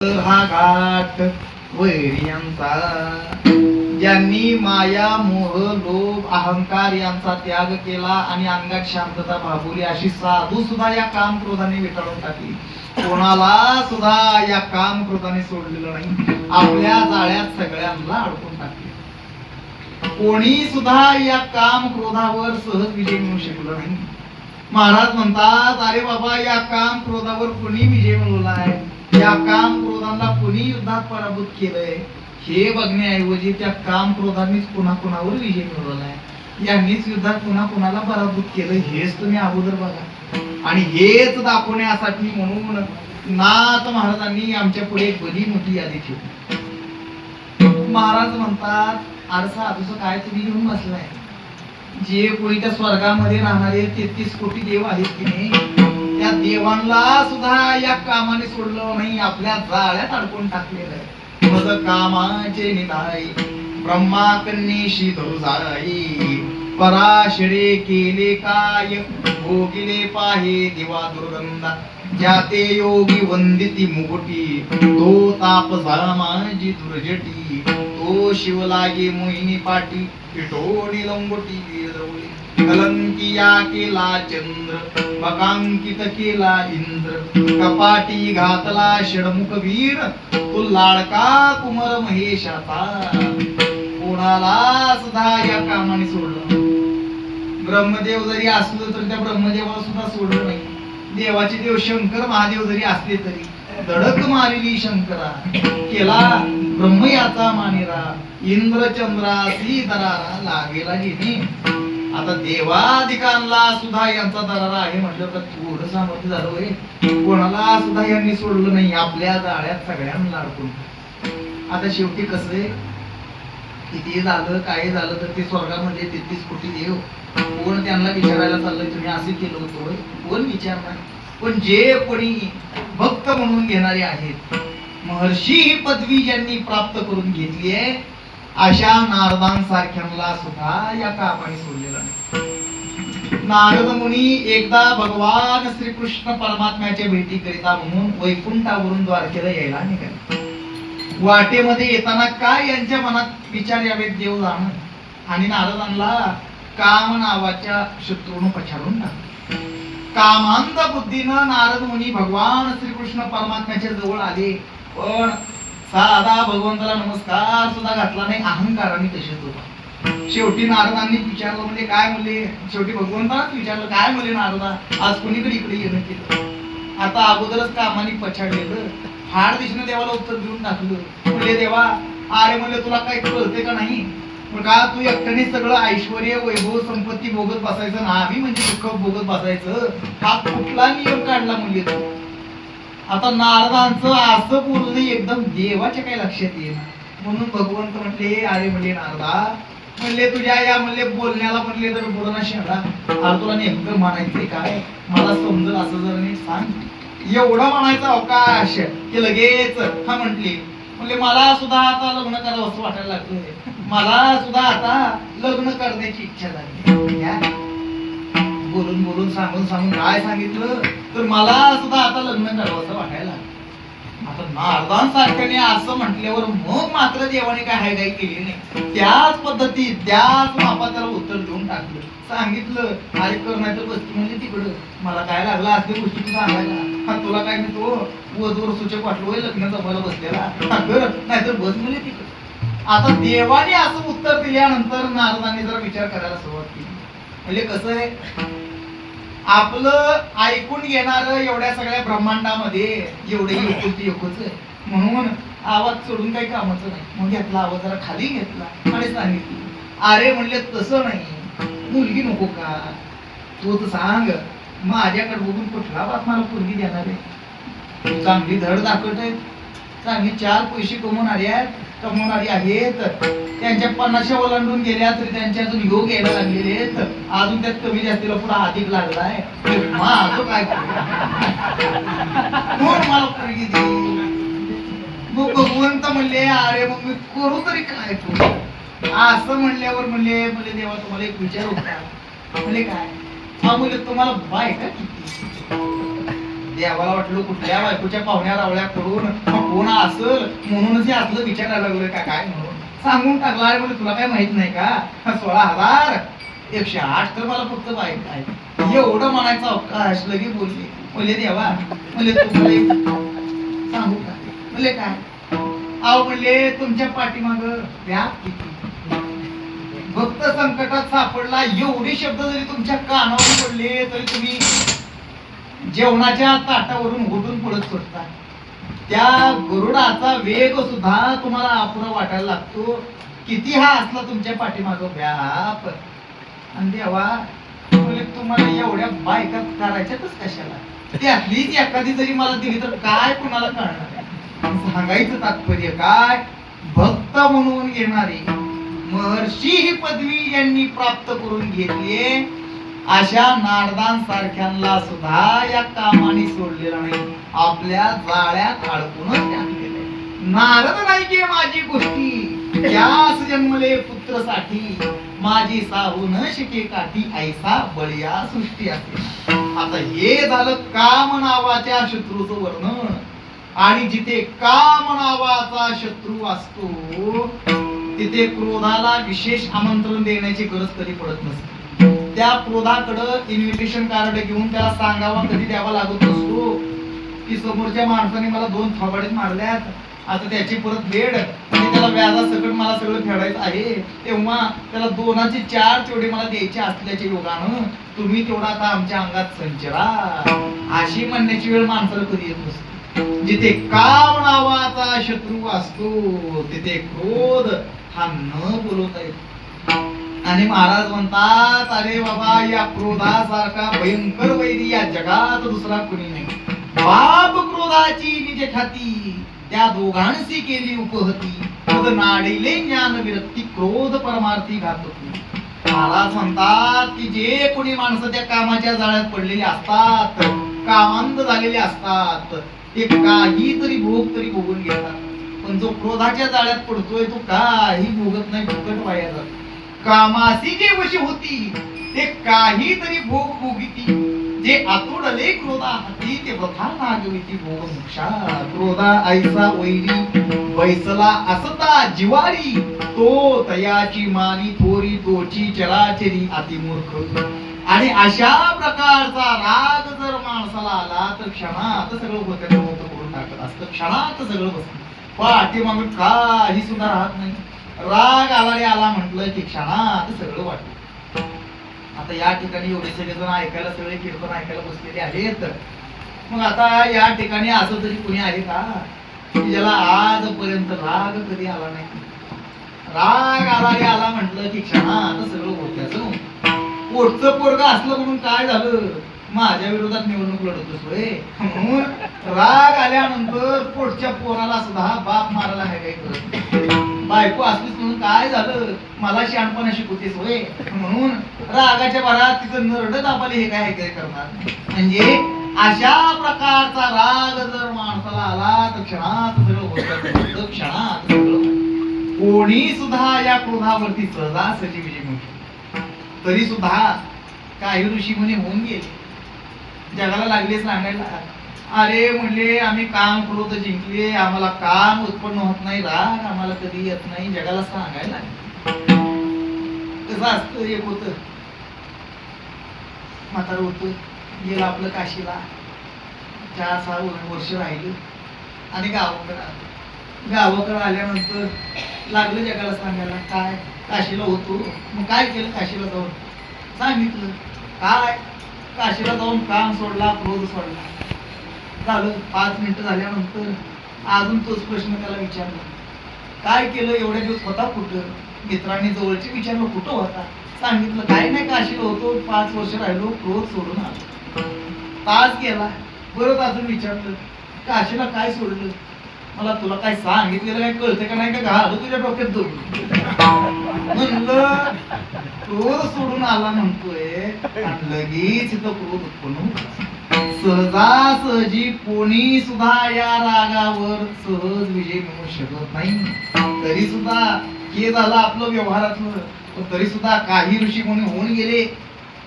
हा घाट वैर्यांचा, ज्यांनी माया मोह लोभ अहंकार यांचा त्याग केला आणि अंगात शांतता भागवली अशी साधू सुद्धा या काम क्रोधाने विटाळून टाकली. कोणाला सुद्धा या काम क्रोधाने सोडलेलं नाही. आपल्या जाळ्यात सगळ्यांना अडकून टाकले. कोणी सुद्धा या काम क्रोधावर सहज विजय मिळू शकलो नाही. महाराज म्हणतात, अरे बाबा, या काम क्रोधावर कोणी विजय मिळवलाय, या काम क्रोधांना कोणी युद्धात पराभूत केलंय, हे बघण्याऐवजी त्या काम क्रोधांनीच पुन्हा कुणावर विजय मिळवलाय, यांनीच युद्धात पुन्हा कुणाला पराभूत केलं, हेच तुम्ही अगोदर बघा. आणि हेच दाखवण्यासाठी म्हणून नाथ महाराजांनी आमच्या पुढे एक भली मोठी यादी ठेवली. महाराज म्हणतात, आरसा आधूचं काय तुम्ही घेऊन बसलाय? जे कोणी त्या स्वर्गामध्ये राहणारे 33 कोटी देव आहेत की नाही, त्या देवांना सुद्धा या कामाने सोडलं नाही, आपल्या जाळ्यात अडकून टाकलेलं आहे. मज कामाचे निधाई ब्रह्मा कन्येशी जाई, पराशरे केले काय भोगिले पाहे दिवा दुर्गंधा, ज्याते योगी वंदिती मुकुटी, तो ताप झाला माझी दुर्जटी, तो शिव लागे मोहिनी पाटी, पिठोणी लंगोटी वीरवली, कलंकिया केला चंद्र, बकांकित केला इंद्र, कपाटी घातला षडमुख वीर, तो लाडका कुमार महेशाचा. कोणाला सुद्धा या कामाने सोडलं. ब्रह्मदेव जरी असलो तर त्या ब्रह्मदेवाला सुद्धा सोडलं नाही. देवाचे देव शंकर महादेव जरी असले तरी धडक मारिली शंकरा, केला ब्रह्म याचा मानेरा, इंद्र चंद्रासी दरारा लागेला घेणे. आता देवाधिकांना सुद्धा यांचा दरारा आहे म्हटलं तर थोडं सामर्थ्य झालं होय. कोणाला सुद्धा यांनी सोडलं नाही, आपल्या जाळ्यात सगळ्यांना अडकून. आता शेवटी कसं आहे, किती झालं काय झालं तर ते स्वर्गामध्ये 33 कोटी देव, कोण त्यांना विचारायला चाललंय तुम्ही असं केलं होतं, कोण विचारणार. पण जे कोणी भक्त म्हणून घेणारे आहेत, महर्षी ही पदवी ज्यांनी प्राप्त करून घेतली आहे, अशा नारदांसारख्यांना सुद्धा या कामाने सोडलेलं नाही. नारद मुनी एकदा भगवान श्रीकृष्ण परमात्म्याच्या भेटी करिता म्हणून वैकुंठावरून द्वारकेला यायला निघाले. वाटेमध्ये येताना काय यांच्या मनात विचार यावेत देव जाण, आणि नारदांना काम नावाच्या शत्रूनं पछाडून टाकलं. कामांध बुद्धीनं नारद मुनी भगवान श्रीकृष्ण परमात्म्याच्या जवळ आले, पण साधा भगवंताला नमस्कार सुद्धा घातला नाही, अहंकाराने तसेच होता. शेवटी नारदांनी विचारलं, म्हणजे काय म्हणले, शेवटी भगवंतालाच विचारलं, काय म्हणले नारदा, आज कोणीकडे इकडे येणं केलं? आता अगोदरच कामाने पछाडलेलं, हाड दिशेने देवाला उत्तर देऊन टाकलं. म्हणजे देवा, अरे म्हणले तुला काही कळते का नाही? का तू एकट्याने सगळं ऐश्वर वैभव संपत्ती भोगत बसायचं ना, आम्ही म्हणजे दुःख भोगत बसायचं, हा कुठला नियम काढला म्हणले तू? आता नारदांचं असं बोलणं एकदम देवाच्या काही लक्षात येईल. म्हणून भगवंत म्हटले, अरे म्हणले नारदा, म्हणले तुझ्या या म्हणले बोलण्याला म्हणले तर बोलणं शेडा, अरे तुला नेमकं म्हणायचंय काय, मला समजलं असं जर नीट सांग. एवढं म्हणायचं अवकाश की लगेच हा म्हटले, म्हणले मला सुद्धा आता लग्न करावं असं वाटायला लागलं, मला सुद्धा आता लग्न करण्याची इच्छा झाली. बोलून बोलून सांगून सांगून काय सांगितलं तर मला सुद्धा आता लग्न करावं असं वाटायला. आता नारदांसारख्याने असं म्हटल्यावर मग मात्र देवाने काय हायगाई केली नाही, त्याच पद्धतीत त्याच मापा त्याला उत्तर देऊन टाकलं. सांगितलं, अरे कर नाही तर बसती म्हणजे तिकडं, मला काय लागलं असल्या गोष्टी तू सांगायला, तुला काय मी तो वधूवर सूचक वाटलो लग्न जमायला बसलेला, कर नाहीतर बस म्हणजे तिकडं. आता देवाने असं उत्तर दिल्यानंतर नारदांनी जरा विचार करायला सुरुवात केली. म्हणजे कसं आहे, आपलं ऐकून घेणार एवढ्या सगळ्या ब्रह्मांडामध्ये एवढे एकच आहे, म्हणून आवाज सोडून काही कामाचं नाही. मग घेतला आवाज जरा खाली घेतला आणि सांगितलं, अरे म्हणले तसं नाही, मुलगी नको का, तू तर सांग माझ्याकडे बघून कुठला बाप मला मुलगी देणार आहे? चांगली धड दाखवत आहे, चांगली 4 पैसे कमवणारी आहेत, त्यांच्या 50 ओलांडून गेल्या तरी त्यांच्या अजून योग यायला लागलेले आहेत, अजून त्यात कमी जास्तीला पुढे अधिक लागलाय, माझं काय मला पोरगी दे. मग भगवंत म्हणले, अरे मग मी करू तरी काय करू? असं म्हणल्यावर म्हणले देवा तुम्हाला एक विचार होता. म्हणले काय? हा म्हणले तुम्हाला बायका किती? देवाला वाटलं कुठल्या बायकोच्या पाहुण्या रावळ्या करून कोण असल म्हणूनच हे असलं विचारायला लागलं का काय म्हणून सांगून टाकला. अरे म्हणजे तुला काय माहित नाही का 16,000 108 तर मला फक्त माहित आहे एवढं म्हणायचं अवकाश लगे बोलले. बोलले देवा म्हणजे तुम्हाला सांगू का म्हणले काय अहो म्हणले तुमच्या पाठीमाग व्याप किती भक्त संकटात सापडला एवढे शब्द जरी तुमच्या कानावर पडले तरी तुम्ही जेवणाच्या ताटावरून उठून पडत सुटता. त्या गरुडाचा वेग सुद्धा तुम्हाला अपुरा वाटायला लागतो. किती हा असला तुमच्या पाठीमाग व्याप. आणि देवा म्हणजे तुम्हाला एवढ्या बायका करायच्यातच कशाला त्यातलीच एखादी जरी मला दिली तर काय कुणाला कळणार आहे. सांगायचं तात्पर्य काय भक्त म्हणून येणारे महर्षी ही पदवी यांनी प्राप्त करून घेतली. अशा नारदां सारख्यांना सुद्धा या कामाने सोडलेला नाही. आपल्या जाळ्यात अडकूनच टाकलेले. नारद नाही की माझी गोष्टी त्यास जन्मले पुत्रसाठी माझी साहू न शिके काठी ऐसा बळिया सृष्टी असे. आता हे झालं काम नावाच्या शत्रूचं वर्णन. आणि जिथे काम नावाचा शत्रू असतो तिथे क्रोधाला विशेष आमंत्रण देण्याची गरज कधी पडत नसते. त्या क्रोधाकडं इन्व्हिटेशन कार्ड घेऊन त्याला सांगावा कधी द्यावा लागत नसतो की समोरच्या माणसाने मला 2 थोबाडीत मारल्यात आता त्याची परत बेड आणि त्याला व्याजा सकट मला सगळं फेडायचं आहे. तेव्हा त्याला 2चे 4 तेवढे मला द्यायचे असल्याच्या योगानं तुम्ही तेवढा आता आमच्या अंगात संचरा अशी म्हणण्याची वेळ माणसाला कधी येत नसते. जिथे काम नावाचा शत्रू असतो तिथे क्रोध हा न बोलवता येतो. आणि महाराज म्हणतात अरे बाबा या क्रोधासारखा भयंकर वैरी या जगात दुसरा कुणी नाही. बाप क्रोधाची निज ठाती त्या दोघांशी केली उपहती मग नाडिले ज्ञान विरक्ती क्रोध परमार्थी घातकी. महाराज म्हणतात की जे कोणी माणसं त्या कामाच्या जाळ्यात पडलेले असतात कामांध झालेले असतात ते काहीतरी भोग तरी भोगून घेतात. पण जो क्रोधाच्या जाळ्यात पडतोय तो काही भोगत नाही फुकट वाया जातो. कामासी जे वशी होती ते काहीतरी भोग भोगिती जे आतुडले क्रोधा हाती ते वथा नागविती भोग मोक्षा. क्रोधा ऐसा वैरी बैसला असता जिवारी तो तयाची मानी थोरी तोची चराचरी अतिमूर्ख. आणि अशा प्रकारचा राग जर माणसाला आला तर क्षणात सगळं होतं होतं करून टाकत असतं. क्षणात सगळं बसतं पाठीमागून काही सुद्धा राहत नाही. राग आला रे आला म्हटलं की क्षणात सगळं वाटतं. आता या ठिकाणी एवढे सगळे जण ऐकायला सगळे कीर्तन ऐकायला बसलेले आहेत. मग आता या ठिकाणी असं तरी कोणी आहे का की ज्याला आजपर्यंत राग कधी आला नाही. राग आला रे आला म्हटलं की क्षणात सगळं होत्याचं. पोटचं पोरग असलं म्हणून काय झालं माझ्या विरोधात निवडणूक लढतोय म्हणून राग आल्यानंतर पोटच्या पोराला सुद्धा बाप मारायला आहे काय करत. बायको असलीच म्हणून काय झालं मला शहाणपणा शिकवतेस होय म्हणून रागाच्या भरात तिचं नरड दाबाले हे काय करणार. म्हणजे अशा प्रकारचा राग जर माणसाला आला तर क्षणात सगळं होतं. क्षणात सगळं कोणी सुद्धा या क्रोधावरती सहजासहजी विजय मिळतो. तरी सुद्धा काही ऋषी मुनी होऊन गेले जगाला लागले सांगायला अरे म्हणले आम्ही काम क्रोध जिंकले आम्हाला काम उत्पन्न होत नाही राग आम्हाला कधी येत नाही. जगाला सांगायला कसं असतं. एक होत म्हातारं होतं गेलं आपलं काशीला 4-6 वर्ष राहिलं आणि गावाकडे आल्यानंतर लागलं जगाला सांगायला काय काशीला होतो. मग काय केलं काशीला जाऊन सांगितलं काय काशीला जाऊन काम सोडला क्रोध सोडला. झालं 5 मिनिटं झाल्यानंतर अजून तोच प्रश्न त्याला विचारला काय केलं एवढ्या दिवस होता कुठं. मित्रांनी जवळचे विचारलं कुठं होता. सांगितलं काय नाही काशीला होतो 5 वर्ष राहिलो क्रोध सोडून आलो. तास गेला परत अजून विचारलं काशीला काय सोडलं. मला तुला काय सांगितलेलं काय कळतं का नाही का घाल तुझ्या डोक्यात दोन म्हणलं क्रोध सोडून आला म्हणतोय आणि लगेच इथं क्रोध उत्पन्न सहजासहजी कोणी सुद्धा या रागावर सहज विजय मिळू शकत नाही. तरी सुद्धा हे झालं आपलं व्यवहारातलं. तरी सुद्धा काही ऋषी कोणी होऊन गेले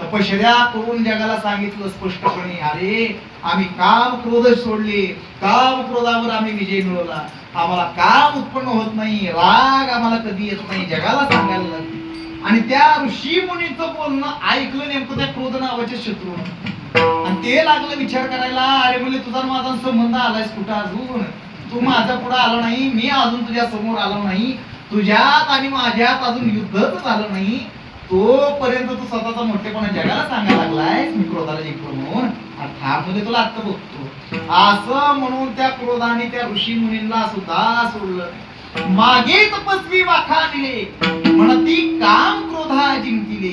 तपश्चर्या करून जगाला सांगितलं स्पष्टपणे, अरे आम्ही काम क्रोध सोडले, काम क्रोधावर आम्ही विजय मिळवला, आम्हाला काम उत्पन्न होत नाही, राग आम्हाला कधी येत नाही, जगाला सांगायला लागले. आणि त्या ऋषी मुनीचं बोलणं ऐकलं नेमकं त्या क्रोध नावाच्या शत्रू, आणि ते लागलं विचार करायला, अरे म्हणजे तुझा माझा संबंध आलायस कुठं अजून, तू माझ्या पुढे आला नाही, मी अजून तुझ्या समोर आलो नाही, तुझ्यात आणि माझ्यात अजून युद्धच झालं नाही, तोपर्यंत तू स्वतःचा मोठेपणा जगाला सांगायला लागलाय मी क्रोधाला जिंकलो म्हणून, अर्थात मध्ये तुला आत्ता बघतो असं म्हणून त्या क्रोधाने त्या ऋषी मुनींना सुद्धा सोडलं. मागे तपस्वी वाखाणले म्हणती काम क्रोधा जिंकिले,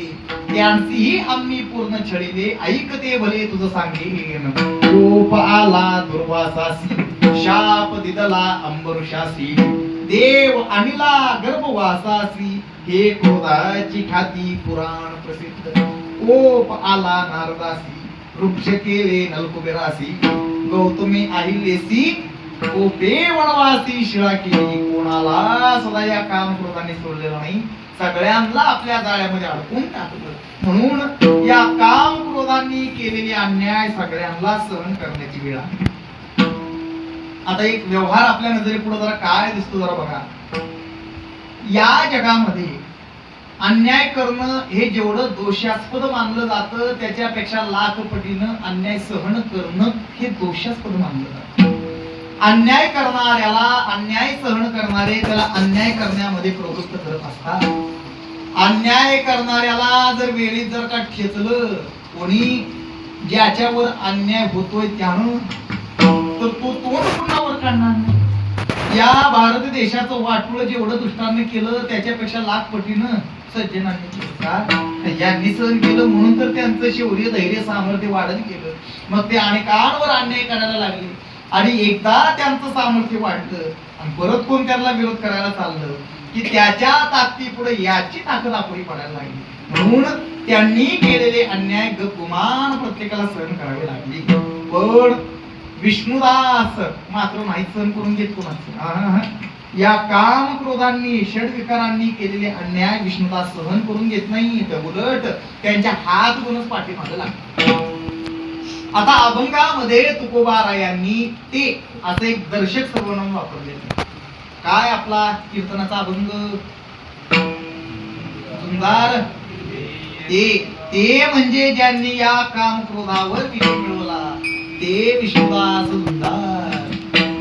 त्यांचीही आम्ही पूर्ण छळिले, ऐकते भले तुझं सांगेन. कोप आला दुर्वासासी, शाप दिदला अंबरुषासी, देव आणिला गर्भवासासी, हे क्रोधाची ख्याती पुराण प्रसिद्ध. कोप आला नारदासी, वृक्ष केले नलकुबेरासी, गौतमी अहिल्यासी, कोपे वनवासी शिळा केली. कोणाला सदा या काम क्रोधाने सोडलेलं नाही, सगळ्यांना आपल्या जाळ्यामध्ये अडकून टाकलं. म्हणून या काम क्रोधांनी केलेली अन्याय सगळ्यांना सहन करण्याची वेळ आहे. आता एक व्यवहार आपल्या नजरेपुढे जरा काय दिसतो जरा बघा. या जगामध्ये अन्याय करणं हे जेवढं दोषास्पद मानलं जातं त्याच्यापेक्षा लाख पटीनं अन्याय सहन करणं हे दोषास्पद मानलं जातं. अन्याय करणाऱ्याला, अन्याय सहन करणारे त्याला अन्याय करण्यामध्ये प्रवृत्त करत असतात. अन्याय करणाऱ्याला जर वेळी जर का खेचलं कोणी, ज्याच्यावर अन्याय होतोय त्यानं, तर तो तोंड कुणावर काढणार नाही. या भारत देशाचं वाटोळ जेवढं दुष्टांनी केलं त्याच्यापेक्षा लाख पटीनं सज्जनांनी केलं. यांनी सहन केलं म्हणून तर त्यांचं शौर्य, धैर्य, सामर्थ्य वाढत गेलं. मग ते अनेकांवर अन्याय करायला लागले, आणि एकदा त्यांचं सामर्थ्य वाढलं आणि परत कोण त्यांना विरोध करायला चाललं की त्याच्या ताकदीपुढे याची ताकद अपुरी पडायला लागली. म्हणून त्यांनी केलेले अन्याय गुमान प्रत्येकाला सहन करावे लागले. पण विष्णुदास मात्र नाही सहन करून घेत कोणाचं. या काम क्रोधांनी, षडविकारांनी केलेले अन्याय विष्णुदास सहन करून घेत नाही, तर उलट त्यांच्या हात गुणच पाठीमागे लागतात. आता अभंगामध्ये तुकोबारायांनी ते असं एक दर्शक सर्वनाम वापरलेलं. काय आपला कीर्तनाचा अभंग सुंदर, ते म्हणजे ज्यांनी या काम क्रोधावर विजय मिळवला ते विष्णुदास सुंदर.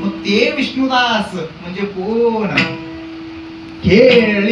मग ते विष्णुदास म्हणजे कोण? खेळ